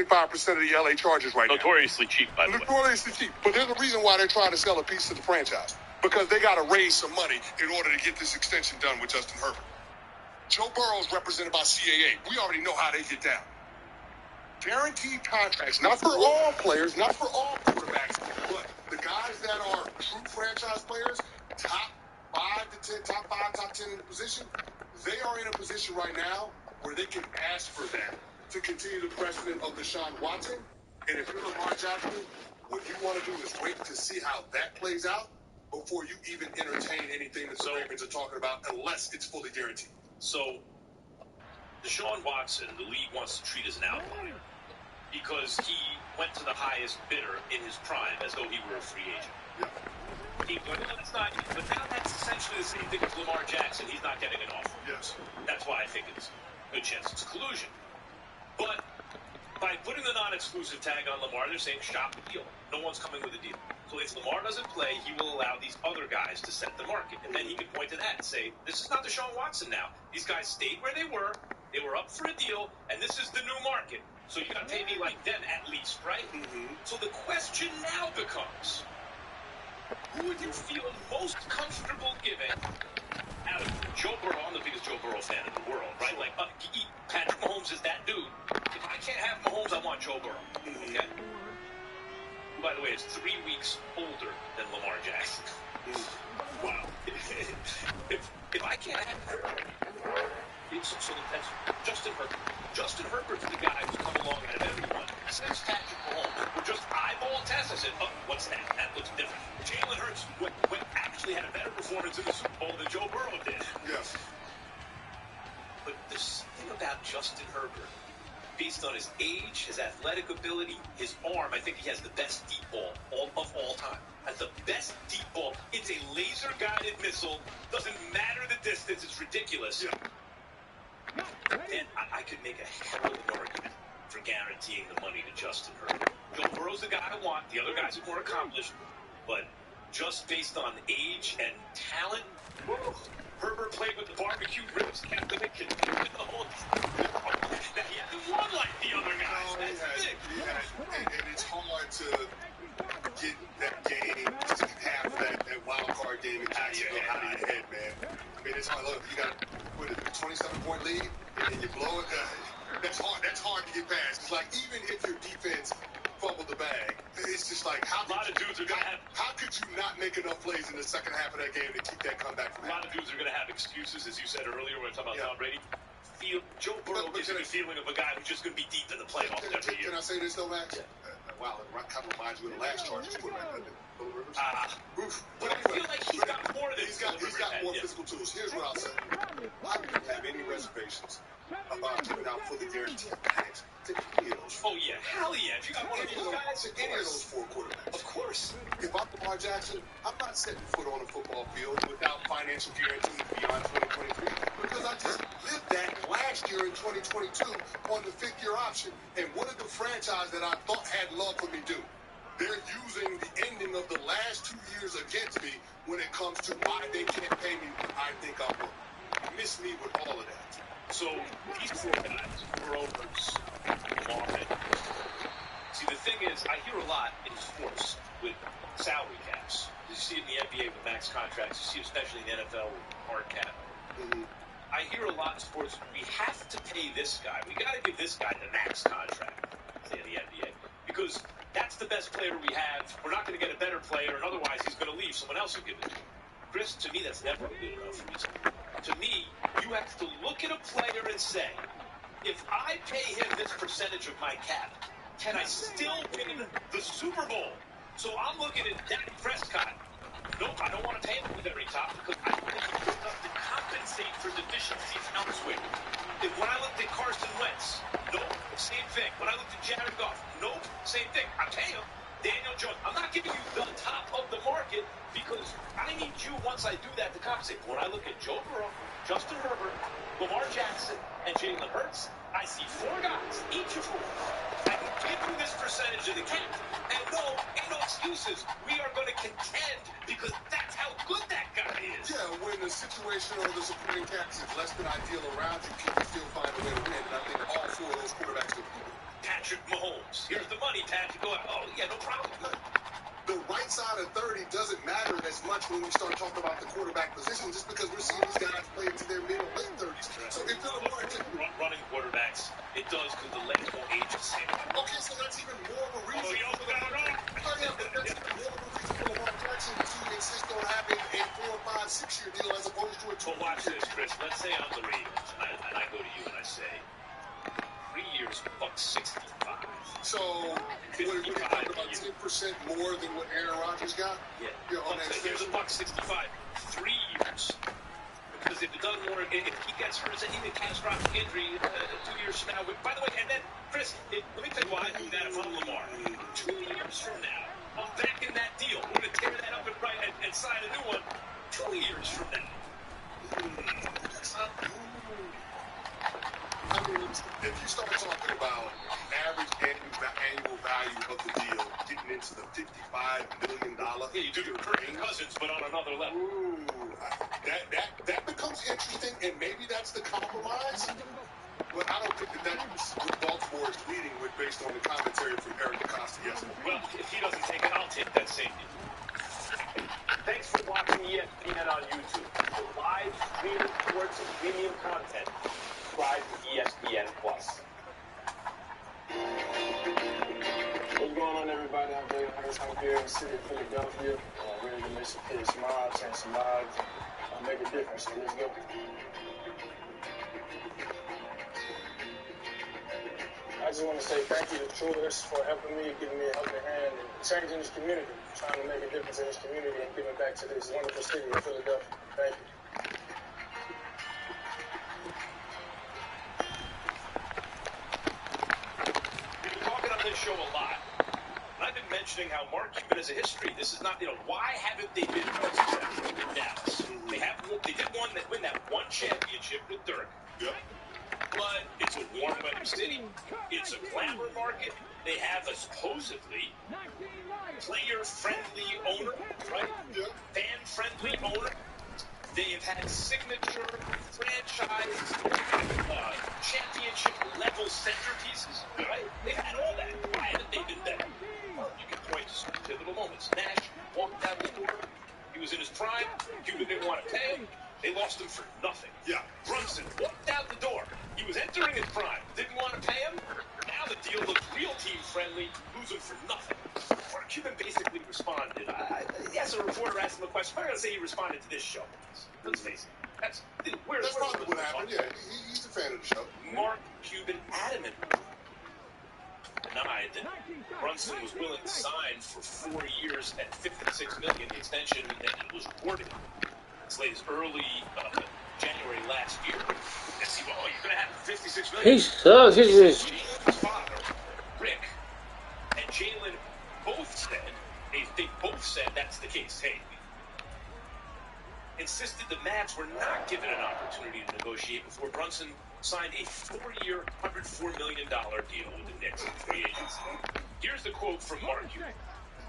25% of the LA Chargers right now. Notoriously cheap, by the way. Notoriously cheap. But there's a reason why they're trying to sell a piece of the franchise. Because they got to raise some money in order to get this extension done with Justin Herbert. Joe Burrow is represented by CAA. We already know how they get down. Guaranteed contracts, not for all players, not for all quarterbacks, but the guys that are true franchise players, top 10 in the position, they are in a position right now where they can ask for that to continue the precedent of Deshaun Watson. And if you're Lamar Jackson, what you want to do is wait to see how that plays out before you even entertain anything that the Ravens are talking about, unless it's fully guaranteed. So, Deshaun Watson, the league wants to treat as an outlier because he went to the highest bidder in his prime as though he were a free agent. Yeah. But now that's essentially the same thing as Lamar Jackson. He's not getting an offer. Yes. That's why I think it's a good chance it's collusion. But by putting the non-exclusive tag on Lamar, they're saying shop the deal. No one's coming with a deal. So if Lamar doesn't play, he will allow these other guys to set the market. And then he can point to that and say, this is not Deshaun Watson now. These guys stayed where they were up for a deal, and this is the new market. So you got to pay me like them at least, right? Mm-hmm. So the question now becomes, who would you feel most comfortable giving out of Joe Burrow? I'm the biggest Joe Burrow fan in the world, right? Like, Patrick Mahomes is that dude. If I can't have Mahomes, I want Joe Burrow. Okay? Who, by the way, is 3 weeks older than Lamar Jackson. Wow. if I can't have her, so that's Justin Herbert. Justin Herbert's the guy who's come along out of everyone. Since Patrick Mahomes, who just eyeball tests, I said, oh, what's that? That looks different. Jalen Hurts actually had a better performance in the Super Bowl than Joe Burrow did. Yes. But this thing about Justin Herbert, based on his age, his athletic ability, his arm, I think he has the best deep ball of all time. Has the best deep ball. It's a laser-guided missile. Doesn't matter the distance. It's ridiculous. Yeah. And I could make a hell of an argument for guaranteeing the money to Justin Herbert. Joe Burrow's the guy I want. The other guys are more accomplished. But just based on age and talent, Herbert played with the barbecue ribs. Captain Mickey. He hasn't won like the other guys. No, That's big. And it's hard to get that game, to have that wild card game in Jacksonville out of your head, man. I mean, it's hard. Look, you got a 27-point lead, and you blow it. That's hard to get past. It's like, even if your defense fumbled the bag, it's just like, how could you not make enough plays in the second half of that game to keep that comeback from happening? A lot of dudes are going to have excuses, as you said earlier when we talking about Tom Brady. Joe Burrow gives me the feeling of a guy who's just going to be deep in the playoffs every year. Can I say this, though, Max? Wow, it kind of reminds you of the last Chargers quarterback, doesn't it? Phillip Rivers? But I feel like he's got more than he's got more physical tools. Here's what I'll say. I don't have any reservations about giving out fully guaranteed tags to any of those. Oh, yeah. Hell yeah. If you got one of those guys, to any of those four quarterbacks. Of course. If I'm Lamar Jackson, I'm not setting foot on a football field without financial guarantees beyond 2023, because I just lived that last year in 2022 on the fifth-year option, and what did the franchise that I thought had love for me do? They're using the ending of the last 2 years against me when it comes to why they can't pay me what I think I'm worth. Miss me with all of that. So these four guys, Burrowers, Lamar. See, the thing is, I hear a lot in sports with salary caps. You see it in the NBA with max contracts. You see it especially in the NFL with hard cap. Mm-hmm. I hear a lot in sports, we have to pay this guy. We got to give this guy the max contract, say in the NBA, because that's the best player we have. We're not going to get a better player, and otherwise he's going to leave. Someone else will give it to him. Chris, to me, that's never a good enough reason. To me, you have to look at a player and say, if I pay him this percentage of my cap, can I still win the Super Bowl? So I'm looking at Dak Prescott. Nope, I don't want to pay him the very top because I don't think he's good enough to compensate for deficiencies elsewhere. When I looked at Carson Wentz, nope, same thing. When I looked at Jared Goff, nope, same thing. I pay him. Daniel Jones, I'm not giving you the top of the market because I need you once I do that to compensate. When I look at Joe Burrow, Justin Herbert, Lamar Jackson, and Jalen Hurts, I see four guys, each of whom I can give you this percentage of the cap. And no, ain't no excuses. We are going to contend because that's how good that guy is. Yeah, when the situation or the supporting cast is less than ideal around you, can you still find a way to win? And I think all four of those quarterbacks will. Patrick Mahomes. Here's the money, Patrick. Go out. Oh, yeah, no problem. The right side of 30 doesn't matter as much when we start talking about the quarterback position, just because we're seeing these guys play into their mid or late 30s. So if Philip Warren running quarterbacks, it does because the legs won't age the same. Okay, so that's even more of a reason. Oh, for Lamar Jackson to insist on having a 4, 5, 6 year deal as opposed to a 2. But watch this, Chris. Let's say I'm the Ravens, and I go to you and I say, 3 years, $165. So, what are you talking about, 10% more than what Aaron Rodgers got? Yeah. On that here's $165. 3 years. Because if it doesn't work, if he gets hurt, even catastrophic injury 2 years from now. By the way, and then, Chris, let me tell you why I do that if I'm Lamar. 2 years from now, I'm back in that deal. We're going to tear that up and sign a new one 2 years from now. I mean, if you start talking about average annual value of the deal getting into the $55 million, yeah, you do your Kirk Cousins, but on another level. Ooh, that becomes interesting, and maybe that's the compromise. But I don't think that's what Baltimore is leading with based on the commentary from Eric DeCosta yesterday. Well, if he doesn't take it, I'll take that same deal. Thanks for watching ESPN on YouTube. For live streaming sports and premium content, subscribe to ESPN+. What's going on, everybody? I'm Jalen Hurts. I'm here in the city of Philadelphia. Ready to make some kids smile, change some lives, make a difference. So let's go. I just want to say thank you to Truist for helping me, giving me a helping hand, and changing this community, trying to make a difference in this community and giving back to this wonderful city of Philadelphia. Thank you. We've been talking on this show a lot. I've been mentioning how Mark Cuban has a history. This is not, why haven't they been more successful in Dallas? They did win that one championship with Dirk. Yep. But it's a warm weather city. It's a glamour market. They have a supposedly player-friendly owner, right? Yep. Fan-friendly owner. They've had signature franchise, championship-level centerpieces, right? They've had all that. Why haven't they been better? Well, you can point to some pivotal moments. Nash walked out the door. He was in his prime. Cuban didn't want to pay him. They lost him for nothing. Yeah. Brunson walked out the door. He was entering his prime. Didn't want to pay him. Now the deal looks real team-friendly. Lose him for nothing. Mark Cuban basically responded. Yes, a reporter asked him a question. I'm not going to say he responded to this show. Let's face it. That's probably what happened. Yeah, he's a fan of the show. Mark Cuban adamantly denied that Brunson was willing to sign for 4 years at $56 million, the extension that it was reported as late as early January last year. And see, well, you're going to have $56 million. He sucks. Jalen's father, Rick, and Jalen both said, they both said that's the case. Hey, insisted the Mavs were not given an opportunity to negotiate before Brunson signed a 4-year, $104 million deal with the Knicks in free agency. Here's the quote from Mark Cuban.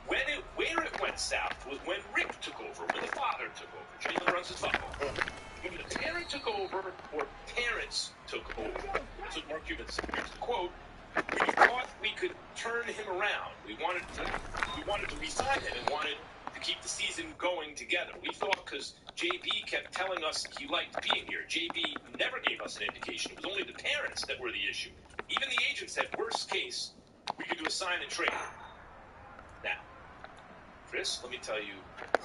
Where it went south was when Rick took over, when the father took over, Jalen Brunson's father. When the parent took over, or parents took over. That's what Mark Cuban said. Here's the quote. We thought we could turn him around. We wanted to re-sign him and wanted to keep the season going together. We thought because JB kept telling us he liked being here. JB never gave us an indication. It was only the parents that were the issue. Even the agent said, worst case, we could do a sign and trade. Now, Chris, let me tell you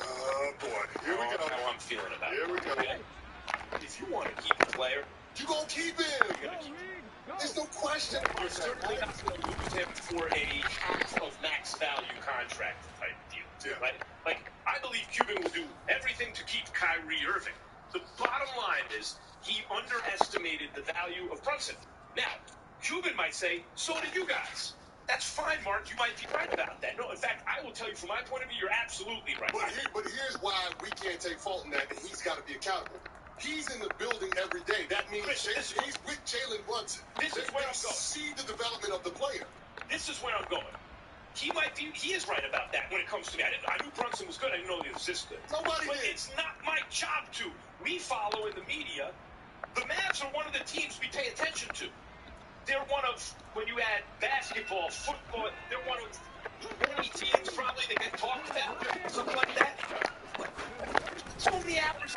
Oh, boy. Here we go. How I'm feeling about Here it. we go. Okay? If you want to keep a player, You gonna keep him. you're going to keep him. There's no question. You're certainly not going to lose him for a half of max value contract type deal. Yeah. Right? Like, I believe Cuban will do everything to keep Kyrie Irving. The bottom line is he underestimated the value of Brunson. Now, Cuban might say, so did you guys. That's fine, Mark. You might be right about that. No, in fact, I will tell you from my point of view, you're absolutely right. But here's why we can't take fault in that, and he's got to be accountable. He's in the building every day. That means he's with Jalen Brunson. This is where I'm going. See the development of the player. This is where I'm going. he is right about that when it comes to me. I knew Brunson was good. I didn't know he was this good. Nobody But did. it's not my job to. We follow in the media. The Mavs are one of the teams we pay attention to. They're one of, when you add basketball, football, they're one of 20 teams probably that get talked about, something like that. So the average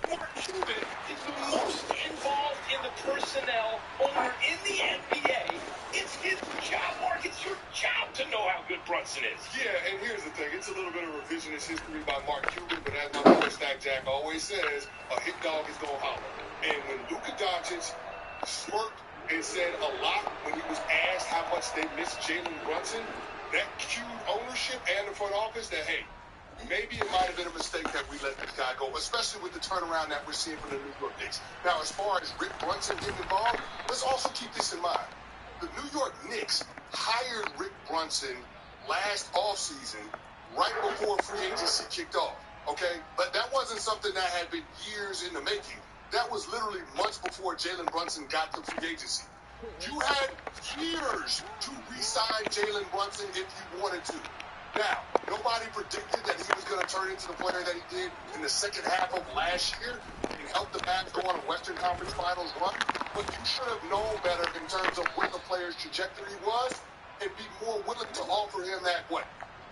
Mark Cuban is the most involved in the personnel owner in the NBA. It's his job, Mark. It's your job to know how good Brunson is. Yeah, and here's the thing. It's a little bit of revisionist history by Mark Cuban, but as my boy Stack Jack always says, a hit dog is going to holler. And when Luka Doncic smirked and said a lot when he was asked how much they missed Jalen Brunson, that cued ownership and the front office that, hey, maybe it might have been a mistake that we let this guy go, especially with the turnaround that we're seeing from the New York Knicks. Now, as far as Rick Brunson getting involved, let's also keep this in mind. The New York Knicks hired Rick Brunson last offseason, right before free agency kicked off, okay? But that wasn't something that had been years in the making. That was literally months before Jalen Brunson got to free agency. You had years to re-sign Jalen Brunson if you wanted to. Now, nobody predicted that he was going to turn into the player that he did in the second half of last year and help the Mavs go on a Western Conference Finals run. But you should have known better in terms of where the player's trajectory was and be more willing to offer him that,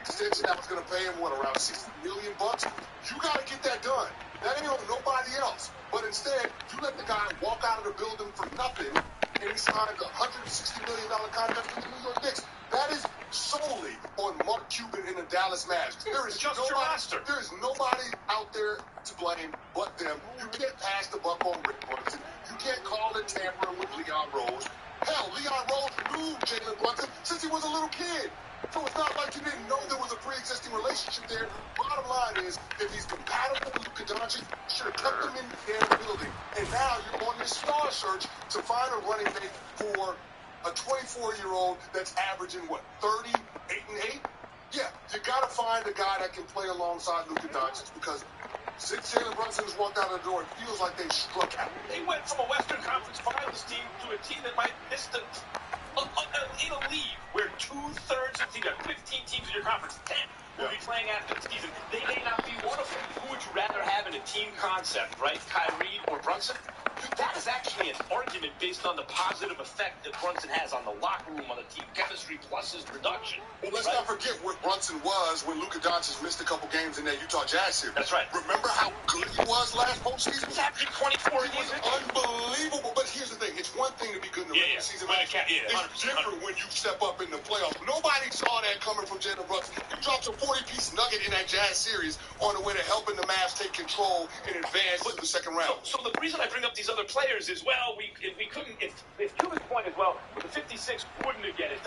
extension that was going to pay him, around $60 million? You got to get that done. That ain't on nobody else. But instead, you let the guy walk out of the building for nothing, and he signed a $160 million contract with the New York Knicks. That is solely on Mark Cuban and the Dallas Mavs. There is nobody out there to blame but them. You can't pass the buck on Rick Brunson. You can't call it tampering with Leon Rose. Hell, Leon Rose knew Jalen Brunson since he was a little kid. So it's not like you didn't know there was a pre-existing relationship there. Bottom line is, if he's compatible with Luka Doncic, you should have kept him in the damn building. And now you're on this star search to find a running mate for a 24-year-old that's averaging, 30, 8 and 8? Yeah, you got to find a guy that can play alongside Luka Doncic because since Jalen Brunson has walked out of the door, it feels like they struck out. They went from a Western Conference Finals team to a team that might miss in a league where 2/3 of the team, 15 teams in your conference, 10 will be playing after the season. They may not be one of them. Who would you rather have in a team concept, right? Kyrie or Brunson? That is actually an argument based on the positive effect that Brunson has on the locker room, on the team chemistry, plus his production. Well, let's not forget what Brunson was when Luka Doncic missed a couple games in that Utah Jazz series. That's right. Remember how good he was last postseason? He's averaging 24 He was unbelievable. But here's the thing. It's one thing to be good in the regular season. It's different when you step up in the playoffs. Nobody saw that coming from Jalen Brunson. He dropped a 40-piece nugget in that Jazz series on the way to helping the Mavs take control and advance to the second round. So the reason I bring up these other players is, if Cuban's point is, the 56 wouldn't have gotten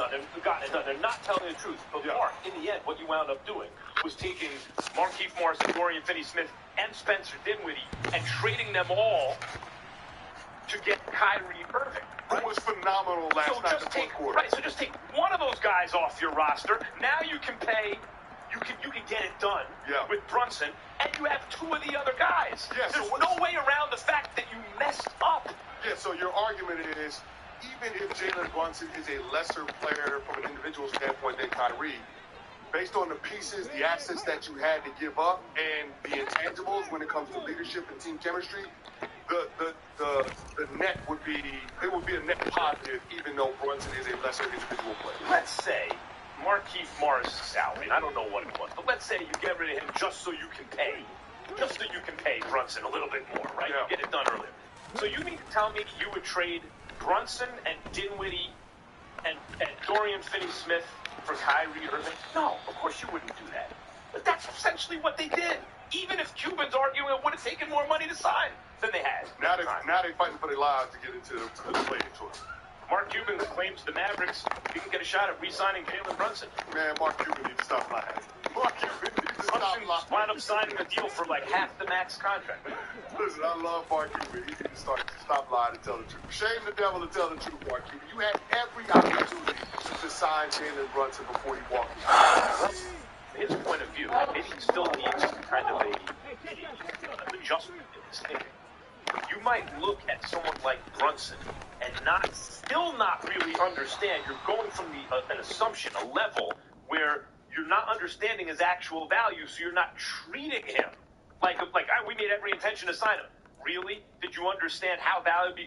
it done. They're not telling the truth. But Mark, in the end, what you wound up doing was taking Markieff Morris and Dorian Finney-Smith and Spencer Dinwiddie and trading them all to get Kyrie Irving. Right? It was phenomenal last night in the fourth quarter. Right, so just take one of those guys off your roster. Now you can pay. You can get it done with Brunson, and you have two of the other guys. Yeah, There's no way around the fact that you messed up. Yeah, so your argument is, even if Jalen Brunson is a lesser player from an individual standpoint than Kyrie, based on the pieces, the assets that you had to give up, and the intangibles when it comes to leadership and team chemistry, the net would be a net positive, even though Brunson is a lesser individual player. Let's say Markieff Morris' salary, and I don't know what it was, but let's say you get rid of him just so you can pay Brunson a little bit more, right? Yeah. You get it done earlier. So you mean to tell me you would trade Brunson and Dinwiddie and Dorian Finney-Smith for Kyrie Irving? No, of course you wouldn't do that. But that's essentially what they did. Even if Cuban's arguing it would have taken more money to sign than they had. Now they're fighting for their lives to get into the play-in tournament. Mark Cuban claims the Mavericks he can get a shot at re-signing Jalen Brunson. Man, Mark Cuban needs to stop lying. Mark Cuban needs to stop lying. Wound up signing a deal for like half the max contract. Listen, I love Mark Cuban. He needs to stop lying and tell the truth. Shame the devil to tell the truth, Mark Cuban. You had every opportunity to sign Jalen Brunson before he walked in. Well, his point of view, maybe he still needs kind of an adjustment in his thinking. You might look at someone like Brunson and still not really understand. You're going from an assumption, a level where you're not understanding his actual value, so you're not treating him like we made every intention to sign him. Really? Did you understand how valuable?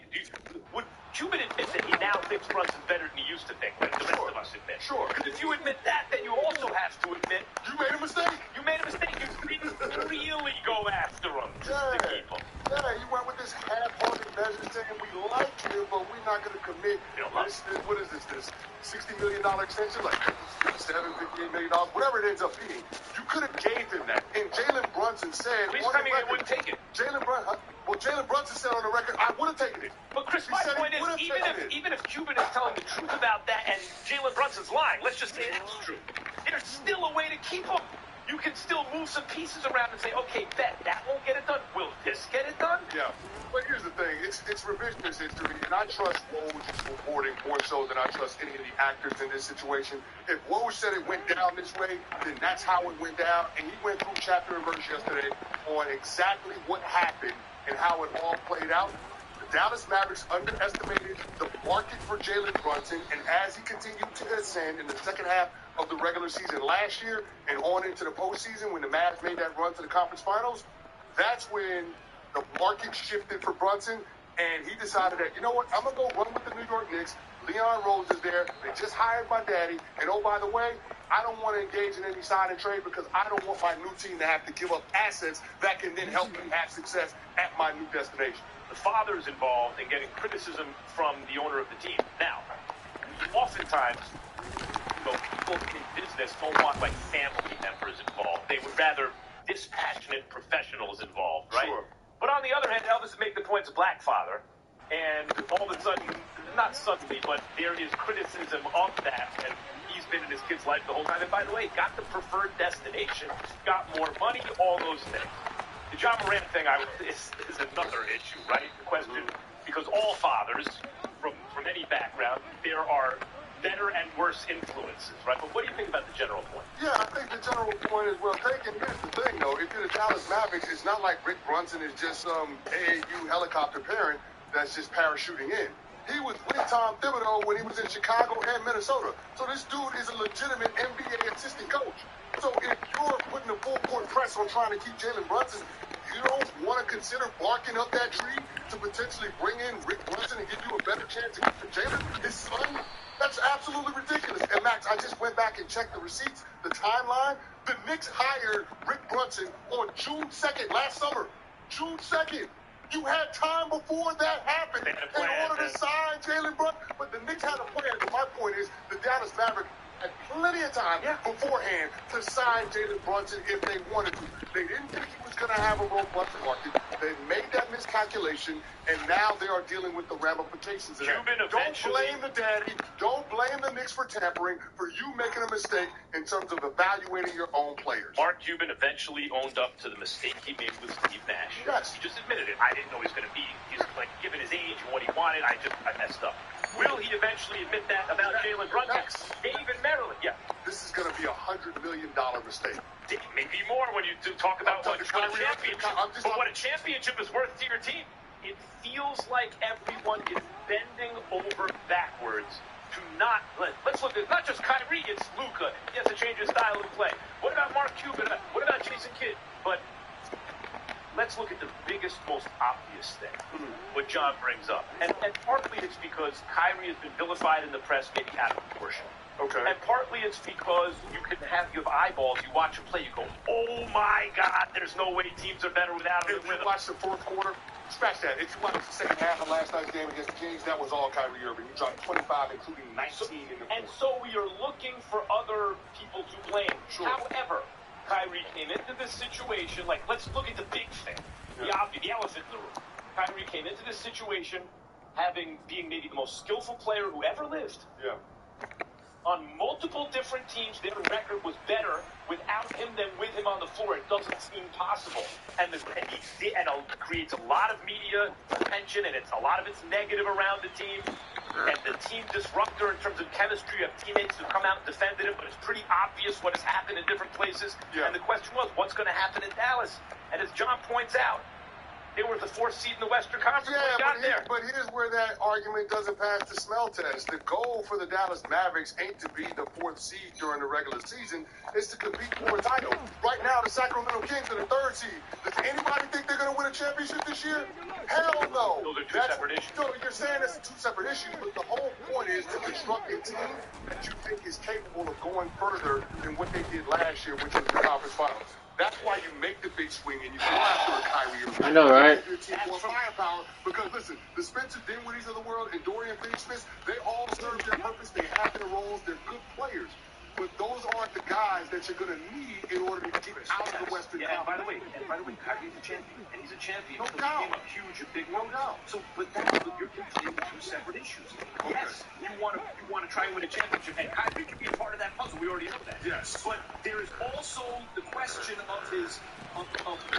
Would Cuban admit that he now thinks Brunson's better than he used to think, like the rest of us admit? Sure. Because if you admit that, then you also have to admit You made a mistake. you made a mistake. You didn't really go after him to keep him. Yeah, you went with this half-hearted measure saying we like him, but we're not going to commit. What is this $60 million extension? Like $58 million, whatever it ends up being. You could have gave him that. And Jalen Brunson said Please on tell the me they record, wouldn't take it. Jalen Brunson said on the record, I would have taken it. But Chris, He my said he point is, would've taken it. even if Cuban is telling the truth about that and Jalen Brunson's lying, let's just say that's true. There's still a way to keep him. You can still move some pieces around and say, okay, bet that won't get it done. Will this get it done? Yeah, but here's the thing. It's revisionist history, and I trust Woj's reporting more so than I trust any of the actors in this situation. If Woj said it went down this way, then that's how it went down, and he went through chapter and verse yesterday on exactly what happened and how it all played out. The Dallas Mavericks underestimated the market for Jalen Brunson, and as he continued to ascend in the second half of the regular season last year and on into the postseason when the Mavs made that run to the conference finals, that's when the market shifted for Brunson, and he decided that, you know what, I'm going to go run with the New York Knicks. Leon Rose is there. They just hired my daddy. And, oh, by the way, I don't want to engage in any sign and trade because I don't want my new team to have to give up assets that can then help me have success at my new destination. The father's involved in getting criticism from the owner of the team. Now, oftentimes, people in business don't want like family members involved. They would rather dispassionate professionals involved, right? Sure. But on the other hand, Elvis would make the point it's a black father, and all of a sudden, not suddenly, but there is criticism of that, and he's been in his kid's life the whole time. And by the way, got the preferred destination, got more money, all those things. The John Morant thing is another issue, right? The question, because all fathers, from any background, there are better and worse influences, right? But what do you think about the general point? Yeah, I think the general point is well taken. Here's the thing, though. If you're the Dallas Mavericks, it's not like Rick Brunson is just some AAU helicopter parent that's just parachuting in. He was with Tom Thibodeau when he was in Chicago and Minnesota. So this dude is a legitimate NBA assistant coach. So if you're putting a full-court press on trying to keep Jalen Brunson, you don't want to consider barking up that tree to potentially bring in Rick Brunson and give you a better chance to keep Jalen, his son? That's absolutely ridiculous. And Max, I just went back and checked the receipts, the timeline. The Knicks hired Rick Brunson on June 2nd, last summer. June 2nd. You had time before that happened in order to sign Jalen Brunson. But the Knicks had a plan. But my point is, the Dallas Mavericks had plenty of time beforehand to sign Jalen Brunson if they wanted to. They didn't think he was going to have a robust market. They made that miscalculation, and now they are dealing with the ramifications of that. Don't blame the daddy. Don't blame the Knicks for tampering, for you making a mistake in terms of evaluating your own players. Mark Cuban eventually owned up to the mistake he made with Steve Nash. Yes. He just admitted it. I didn't know he was going to be. He's like, given his age and what he wanted, I messed up. Will he eventually admit that about Jalen Brunson? Dave in Maryland, yeah. This is going to be a $100 million mistake. Maybe more when you talk about what a championship is worth to your team. It feels like everyone is bending over backwards to not. Let's look at not just Kyrie, it's Luka. He has to change his style of play. What about Mark Cuban? What about Jason Kidd? But let's look at the biggest, most obvious thing, what John brings up. And partly it's because Kyrie has been vilified in the press, maybe out of proportion. Okay. And partly it's because you have eyeballs, you watch him play, you go, oh my God, there's no way teams are better without him. If you watch the fourth quarter, scratch that. If you watch the second half of last night's game against the Kings, that was all Kyrie Irving. He dropped 25, including 19 in the fourth. And so we are looking for other people to blame. Sure. However, Kyrie came into this situation, like, let's look at the big thing, the elephant in the room. Kyrie came into this situation being maybe the most skillful player who ever lived. Yeah. On multiple different teams, their record was better without him than with him on the floor. It doesn't seem possible. And it creates a lot of media attention, and a lot of it's negative around the team. And the team disruptor in terms of chemistry of teammates who come out and defended him, but it's pretty obvious what has happened in different places. Yeah. And the question was, what's going to happen in Dallas? And as John points out, They were the 4th seed in the Western Conference when Yeah, we got there. but here's where that argument doesn't pass the smell test. The goal for the Dallas Mavericks ain't to be the 4th seed during the regular season. It's to compete for a title. Right now, the Sacramento Kings are the 3rd seed. Does anybody think they're going to win a championship this year? Hell no. Those are two separate issues. So you're saying it's 2 separate issues, but the whole point is to construct a team that you think is capable of going further than what they did last year, which was the conference finals. That's why you make the big swing and you go after a Kyrie. I know, right? Your team more firepower because listen, the Spencer Dinwiddie's of the world and Dorian Finney-Smith, they all serve their purpose. They have their roles. They're good players. But those aren't the guys that you're going to need in order to get out of the Western Conference. By the way, Kyrie's a champion, and he's a champion. No He doubt. came up huge, a big No one. doubt. So, but you're conflating 2 separate issues. Okay. Yes, you want to try and win a championship, and Kyrie can be a part of that puzzle. We already know that. Yes. But there is also the question of his of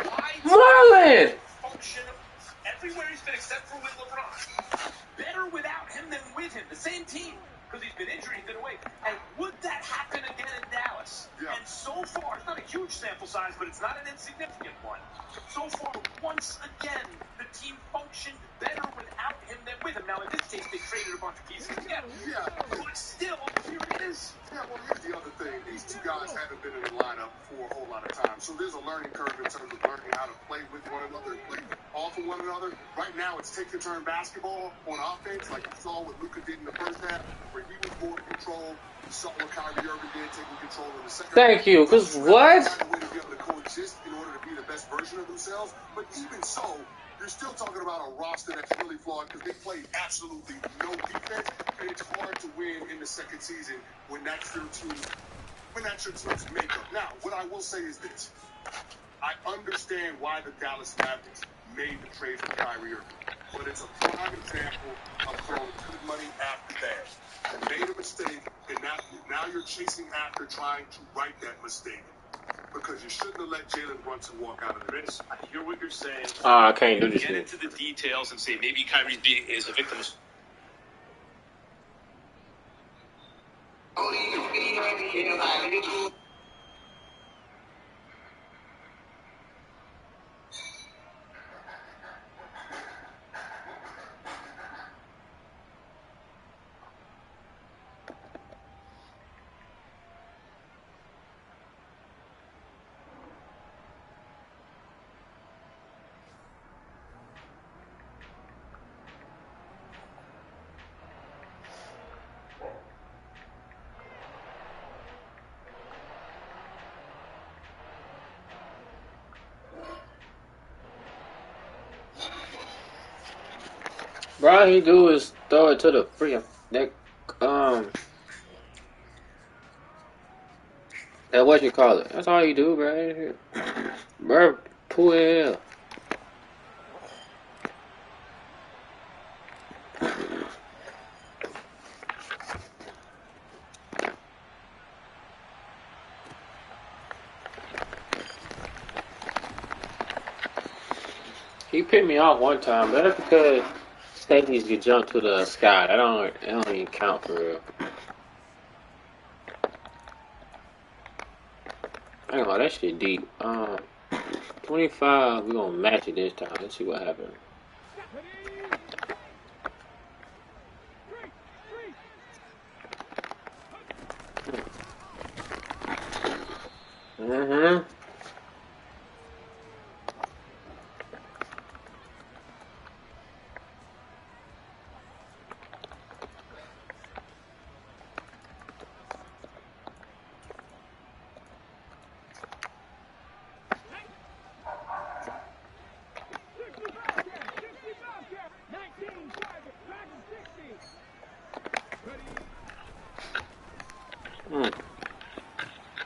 why Marlon! function everywhere he's been except for with LeBron. Better without him than with him. The same team. Because he's been injured, he's been away. And would that happen again in Dallas? Yeah. And so far, it's not a huge sample size, but it's not an insignificant one. So far, once again, the team functioned better without him than with him. Now, in this case, they traded a bunch of pieces together. Yeah. But still, here it is. Yeah, well, here's the other thing. These 2 guys haven't been in the lineup for a whole lot of time. So there's a learning curve in terms of learning how to play with one another and play off of one another. Right now, it's take-your-turn basketball on offense, like you saw what Luka did in the first half, where he was more in control. You saw what Kyrie Irving did, taking control in the second half. Thank you, because what? Find a way to be able to coexist in order to be the best version of themselves. But even so, you're still talking about a roster that's really flawed because they played absolutely no defense, and it's hard to win in the second season when that's your team's makeup. Now, what I will say is this. I understand why the Dallas Mavericks made the trade for Kyrie Irving, but it's a prime example of throwing good money after bad. You made a mistake, and now you're chasing after trying to right that mistake. Because you shouldn't have let Jalen Brunson walk out of the race. I hear what you're saying. I can't do this Get shit. into the details and say maybe Kyrie is a victim of... Bro, all he do is throw it to the freaking that what you call it. That's all you do, bro. Bro, pull it. He picked me off one time, but that's because safeties get jumped to the sky. That don't even count for real. I ain't gonna lie, that shit deep. 25, we gonna match it this time. Let's see what happens. Mm-hmm.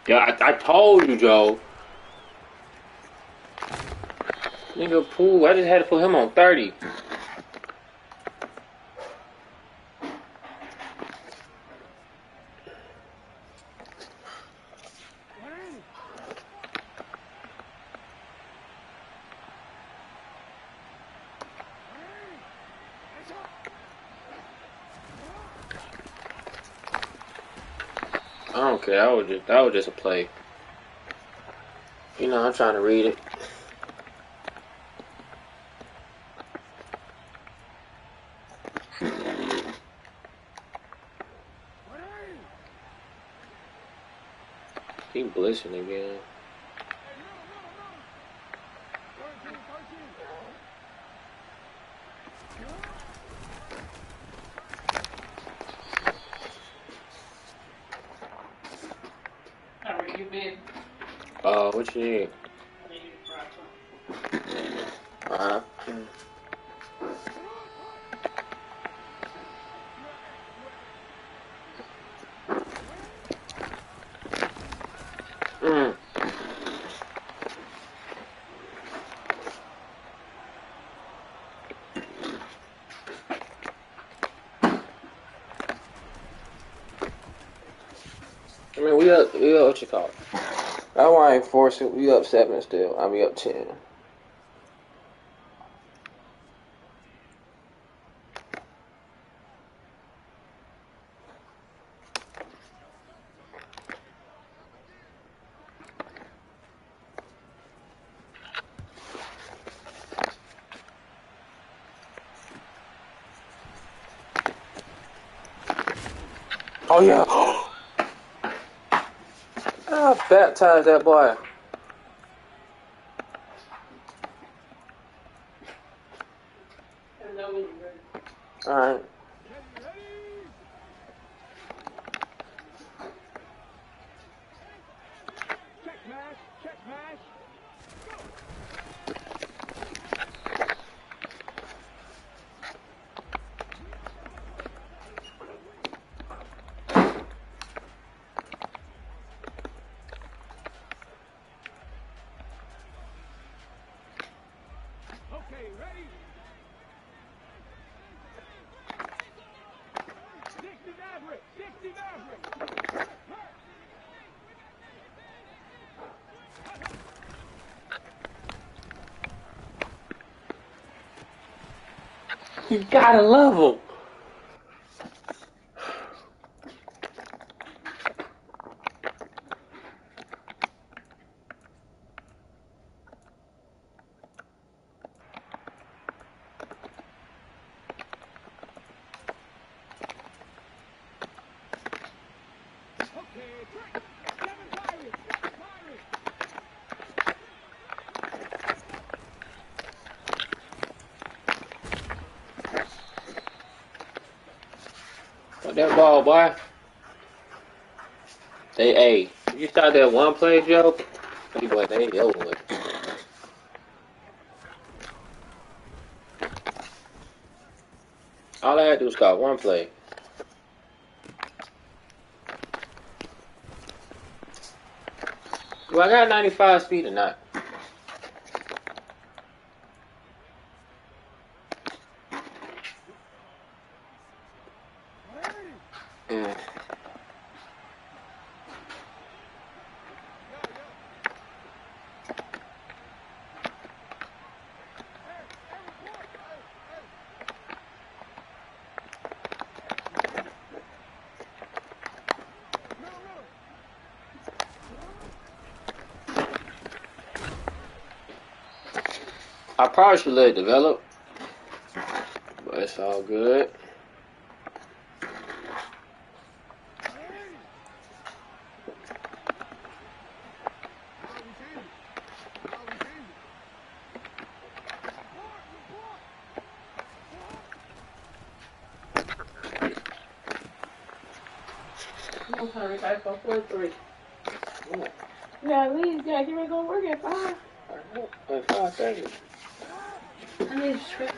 Yeah, I told you, Joe. Nigga, Poole, I just had to put him on 30. I don't care. That was just a play. You know, I'm trying to read it. He blitzing again. Alright, you bid. What you need? I need you to try some. Alright. I mean, we up what you call it? That's why I ain't forcing. We up 7 still. I mean, up 10. Oh, yeah. I baptized that boy. I know when you're ready. Alright. You gotta love him. What that ball, boy? Hey, you start that one play, Joe? Hey, boy, they over with. All I had to do was call one play. Do I got 95 speed or not? I probably should let it develop, but it's all good. I'm sorry, guys, for 4-3. Yeah, leave, Jack. You ain't gonna work at 5. At 5:30. I need to trip.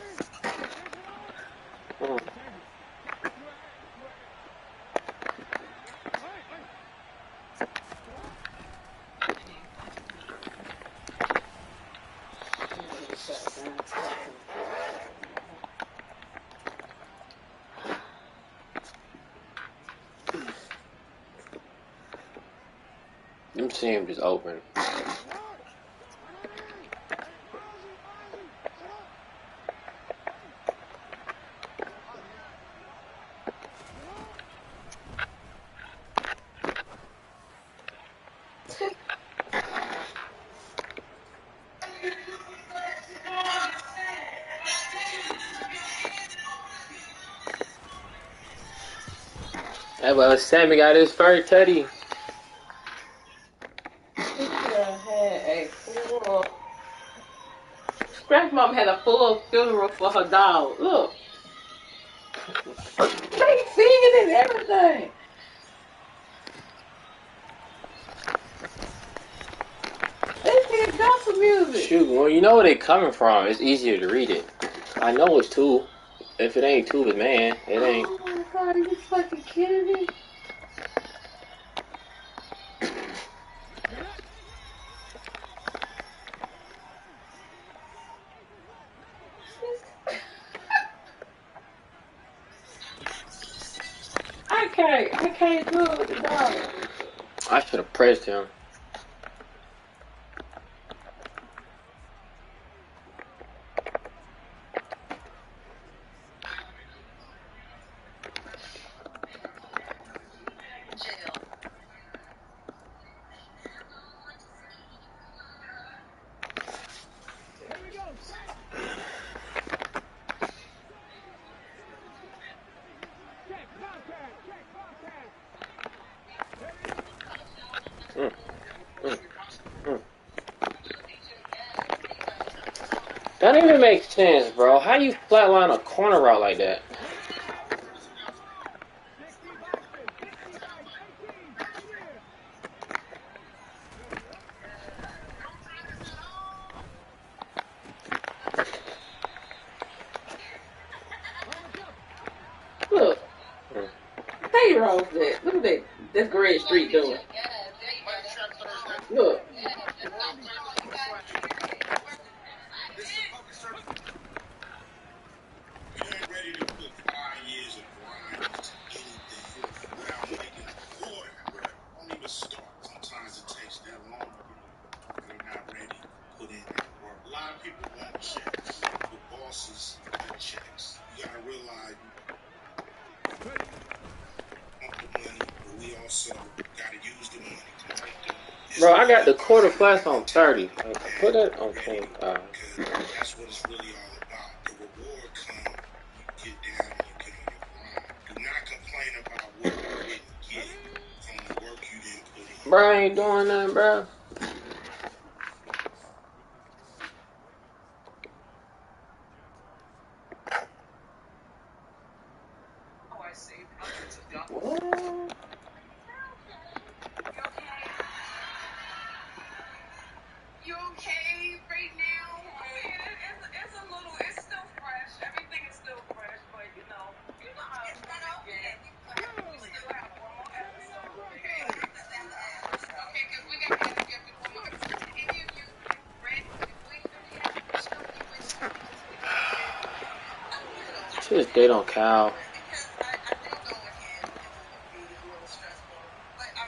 Them seem just open. Hey, well, Sammy got his first teddy. had a full. Scratch Mom had a full funeral for her dog. Look, they singing and everything. They singing gospel music. Shoot, well, you know where they coming from. It's easier to read it. I know it's two. If it ain't two, it's man. It ain't. Oh my God, are you fucking kidding me? I can't do it with the dog. I should have pressed him. That don't even make sense, bro. How you flatline a corner route like that? Look, they wrong for that. Look at that. That's Greg Street doing. Look. Bro, I got the quarter flats on 30. Put it on 25. That's what it's really all about. The reward comes, you get down and you get on your grind. Do not complain about what you didn't get from the work you didn't put in. Bro, I ain't doing nothing, bro. What? You okay right now? It's a little, it's still fresh. Everything is still fresh, but you know how it's not over yet. We still have one more episode. Okay, because we got to get one more episode. Any of you ready? We have to show you which we just Shit, they don't count. because I did go ahead and be a little stressful, but I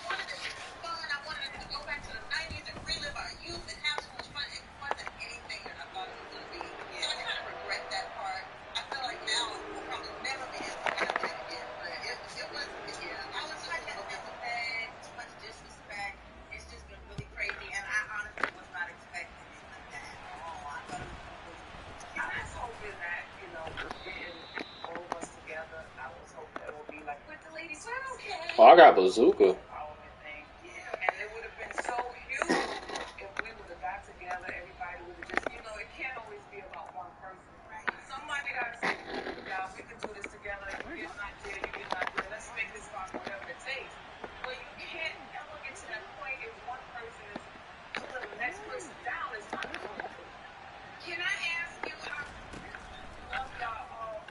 wanted it to be fun. I wanted it to go back to the 90s and relive our youth and have so much fun. It wasn't anything that I thought it was going to be. So I kind of regret that part. I feel like now we'll probably never be able to happen again. But it was, yeah, I was just a little bad, too much disrespect. It's just been really crazy, and I honestly was not expecting it like that at all. I thought it was really, I was hoping that, you know, getting all of us together, I was hoping it would be like, with the ladies, we're okay. Oh, I got bazooka. Yeah, and it would have been so huge if we would have got together. Everybody would have just, you know, it can't always be about one person. Right. Somebody got to say, "Guys, we can do this together. You get not there, you get not there. Let's make this fun, whatever it takes." But you can't ever get to that point if one person is pulling the next person down. It's not going to. Can I ask you how love y'all all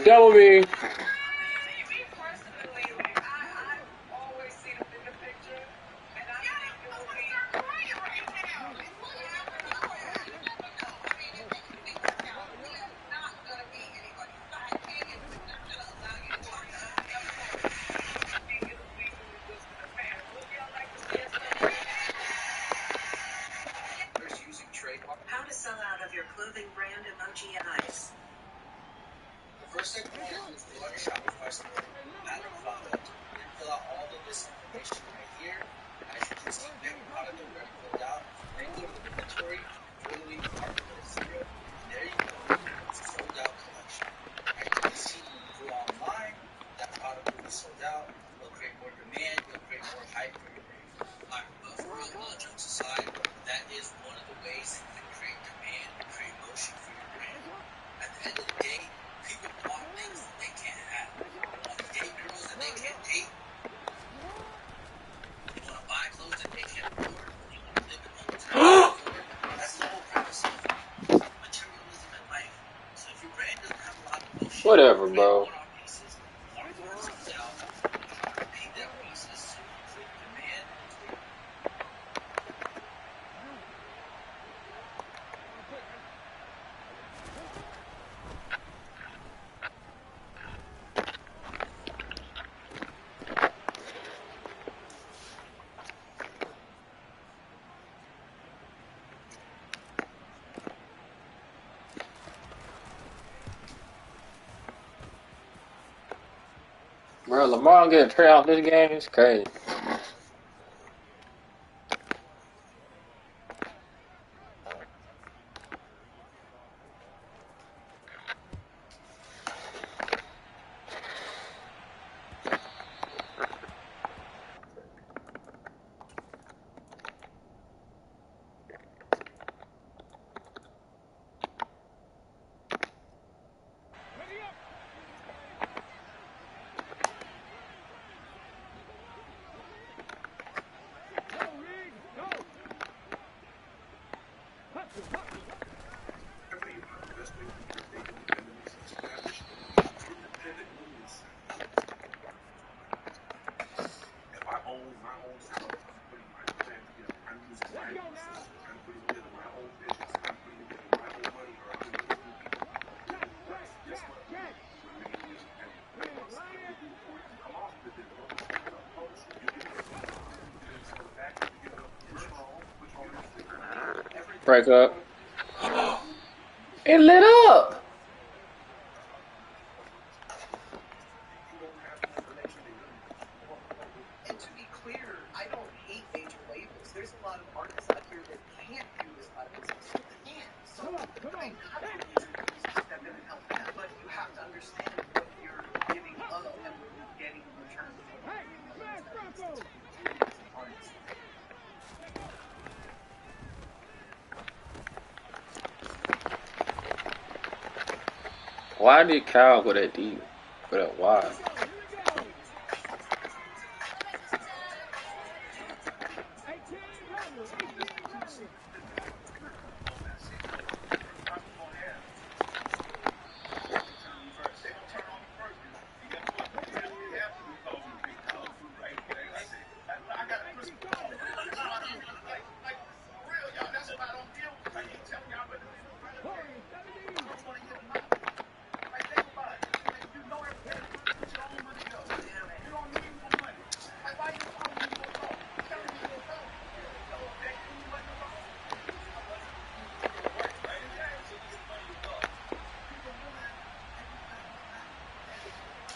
Double me. Me personally, like, I always see the bigger picture, and I think it will be. Right now. You never know. You never know. I mean, it could work out. We are not going to be anybody's sidekick, and we're not going to allow you to talk to us. I think it'll be really good for the fans. Would y'all like to see us go? Using trademark. How to sell out of your clothing brand emoji and ice. The first thing you want to do is go on your Shopify store, add a product, and fill out all of this information right here. As you can see, every product that we're filled out, then go to inventory, jewelry, article 0, and there you go. It's a sold out collection. As you can see, when you go online, that product will be sold out. hype for your brand. But for real, jokes aside, that is one of the ways that you can create demand, create motion for your brand. At the end of the day, people want things that they can't have. They want to date girls that they can't date. They want to buy clothes that they can't afford. They want to live in homes that they can't afford. That's the whole premise of materialism in life. So if your brand doesn't have a lot of motion, Whatever, bro. one-off pieces, one part comes out, you try to repeat that process to create demand. Bro, Lamar getting traded off this game is crazy. Break up. It lit up. And to be clear, I don't hate major labels. There's a lot of artists out here that can't do this type of stuff. They can't. So I have major labels to step in and help them. But you have to understand what you're giving up and what you're getting in return for it. Why did Kyle go that deep? Go that wide?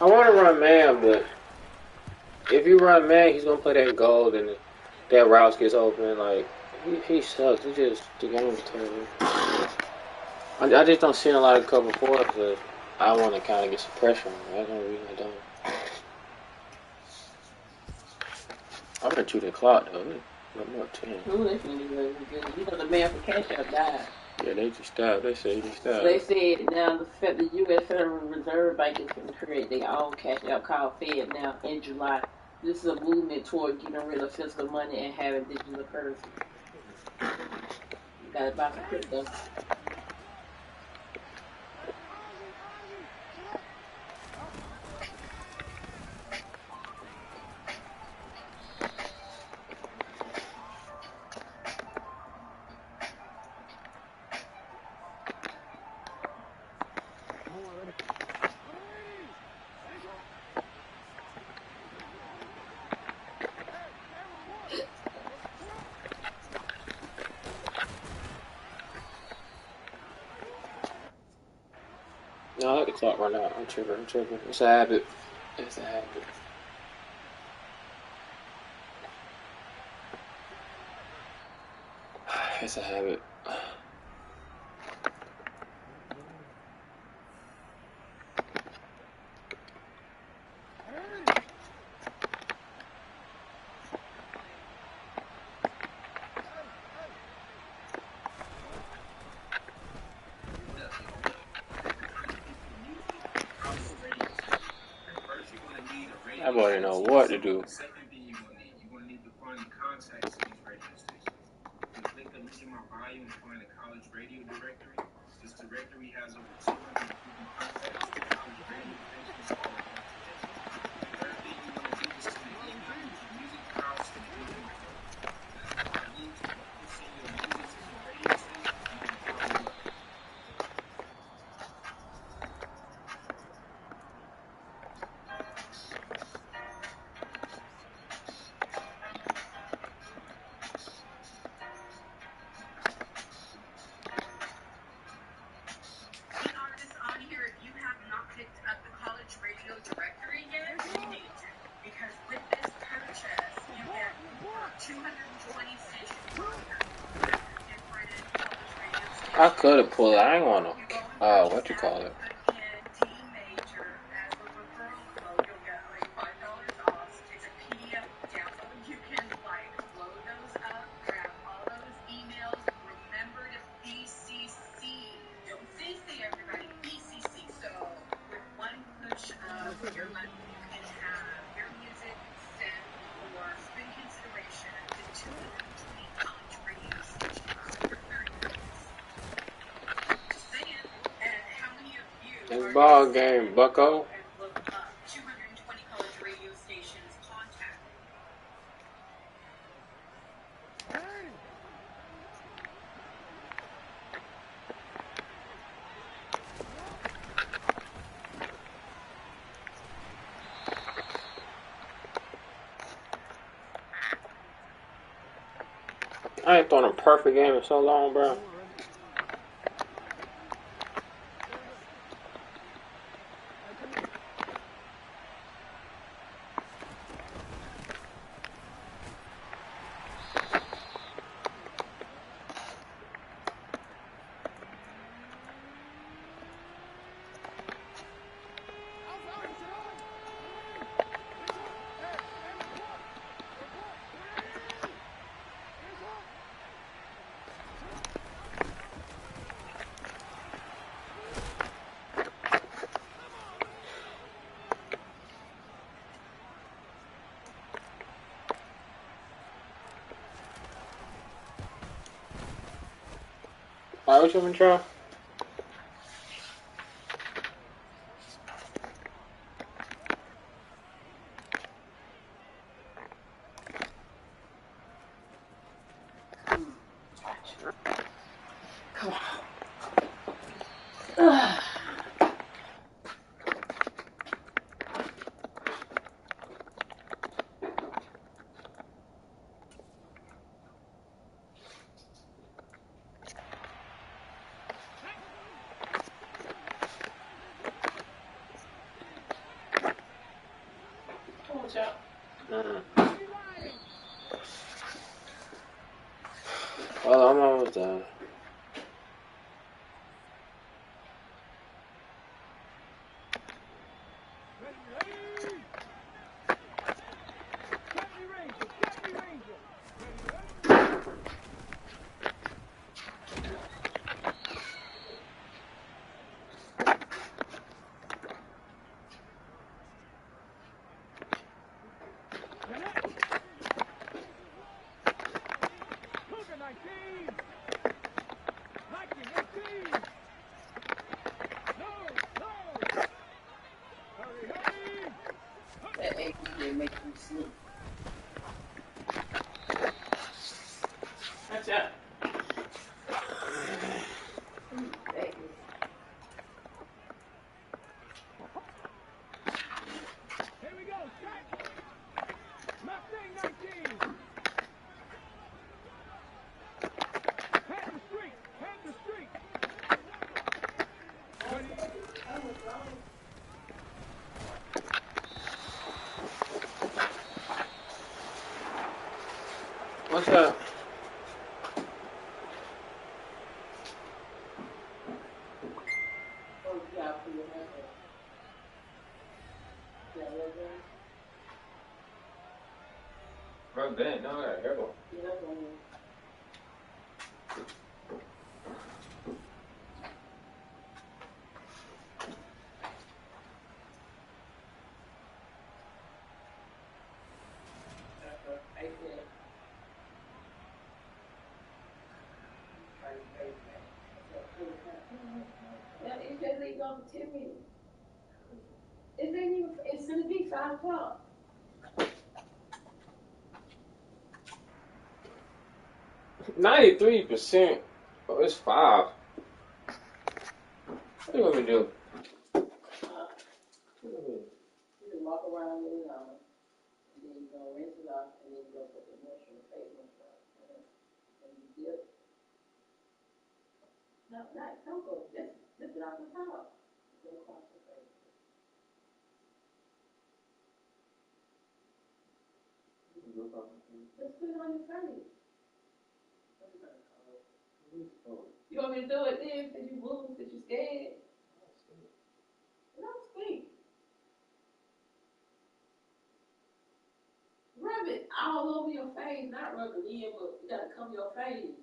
I want to run man, but if you run man, he's gonna play that gold and that route gets open. Like he sucks. He just the game's terrible. I just don't see a lot of cover fours, but I want to kind of get some pressure on him. That's the only reason I don't. I'm gonna chew the clock though. I'm not 10. Ooh, that's gonna be really good. You know the man from Cash App died. Yeah, they just stopped. They said he stopped. So they said now the U.S. Federal Reserve Bank is going to create their own cash app called Fed now in July. This is a movement toward getting rid of fiscal money and having digital currency. You got to buy some crypto. No, I let the clock run out. I'm tripping. It's a habit. It's a habit. It's a habit. That boy didn't know what to do. The second thing you're gonna need to find the contacts to these radio stations. You click the link in my bio and find the college radio directory. This directory has over 250 contacts to college radio stations all across the nation. The third thing you want to do is send an email with your music files to the email address. That means when you send your music to the radio station, you can follow up. The artists on here, if you have not picked up the college radio directory yet, you need to. Because with this purchase, you get 220 stations on here. Different college radio stations. I could have pulled it. I ain't want to. You go and What you purchase call that, it? put in D major as a referral code. You'll get like $5 off. It's a PDF download. You can like load those up, grab all those emails. Remember to BCC. Don't CC everybody. BCC. So with one push of your money, you can have your music sent for spin consideration to 220 college radio stations for 30 minutes. Just saying. And how many of you This are ball gonna game, sit bucko. and look up 220 college radio stations contact? I ain't thrown a perfect game in so long, bro. Alright, what you want to try? Come on. Watch out. Well, I'm almost done. That egg will make you sleep. Watch out. Egg. Here we go, strike! Mustang 19! Head the street! Head the street! What's up? Oh, yeah, for your husband. Yeah, Rub band. No, I got a hairball. yeah, on for 10 minutes. It ain't even, it's gonna be 5 o'clock. %93%. Oh, it's 5. What do you want me to do? You can walk around with it on, and then you're gonna rinse it off, and then you're gonna put the moisture, face moisture on. And you dip. No, don't go, just dip it off the top. Go across the face. Just put it on your face. You want me to do it then, because you move, because you're scared? Don't speak. Rub it all over your face, not rub it in, but you gotta cover your face.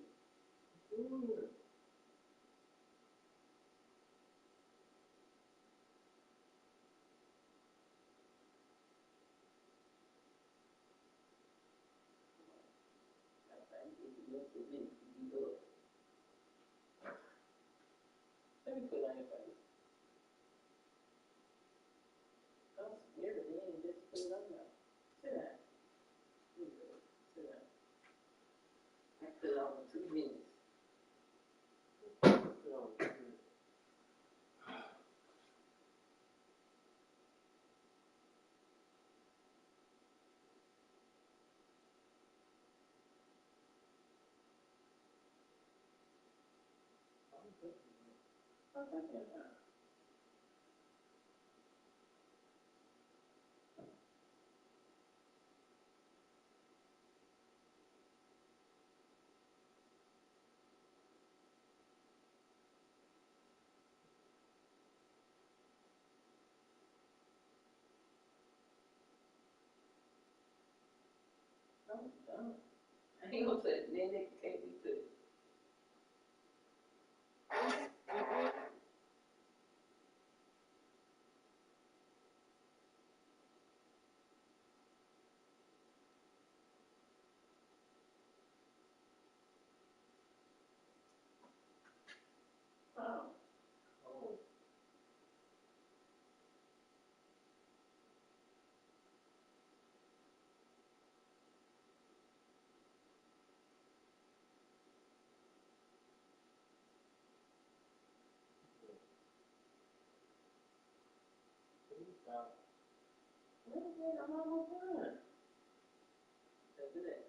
Let me put it on your face. Don't smear it in, just put it on there. Sit down. Sit down. I put it on in 2 minutes. Don't. I ain't gonna put it, then it can't be put. I'm almost done. Let's do that.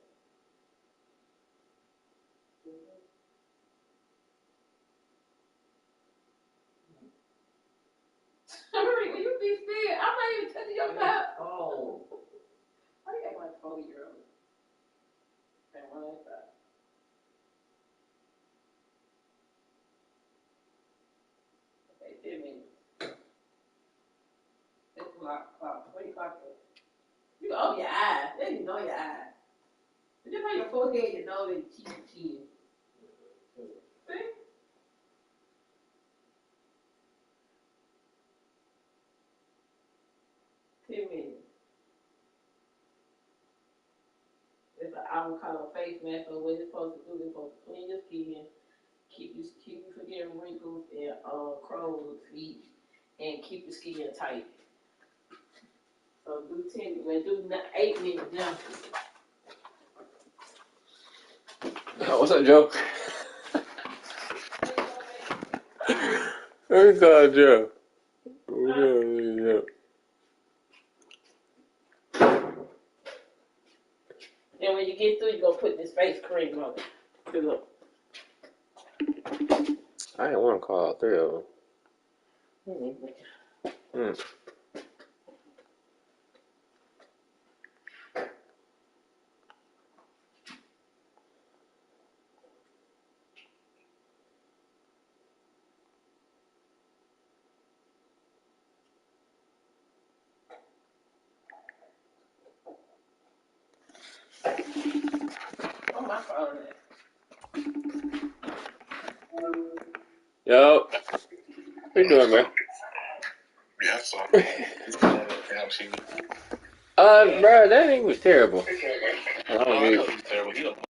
Hurry, will you be still? I'm not even touching your mouth. Oh. Why you act like 4-year-old? And run inside. Okay, 10 minutes. It's clock. Where you clock at? You open your eyes. There you know your eyes. But just on your forehead, your nose, and cheek and chin. See? It's an avocado face mask, so what it's supposed to do, it's supposed to clean your skin, keep you from getting wrinkles and crow's feet, and keep your skin tight. So do 10, we'll do 8 minutes now. What's up, Joe? Let me call Joe. And when you get through, you're going to put this face cream on it. Look. I didn't want to call all 3 of them. Oh, my phone. Yo. What you doing, man? Yeah, so. Bro, that thing was terrible. Terrible.